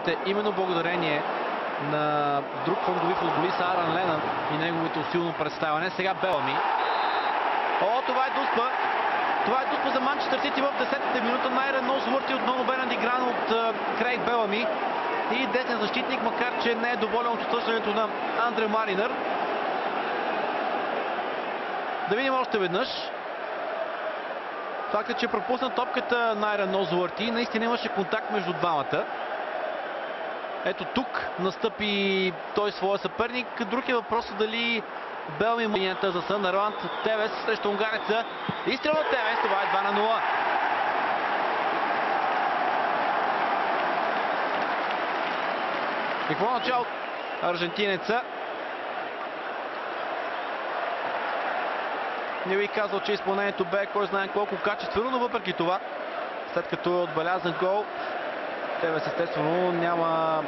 футболистите, именно благодарение на друг фондови футболист Аран Ленън и неговото силно представяне. Сега Белами. О, това е дуспа! Това е дуспа за Манчестър Сити в 10-та минута. Найран Носуорти отново бе надигран от Крейг Белами и десен защитник, макар че не е доволен от отсъждането на Андре Маринър. Да видим още веднъж. Фактът, че пропусна топката Найран Носуорти, наистина имаше контакт между двамата. Ето тук настъпи той своя съперник. Друг е въпросът дали Белами линията за Съндърланд. Тевес срещу унгареца. Изстрел на Тевес. Това е 2-0. Какво начало аржентинеца? Не ви казал, че изпълнението бе кой знае колко качествено, но въпреки това, след като е отбелязан гол, Тевес естествено няма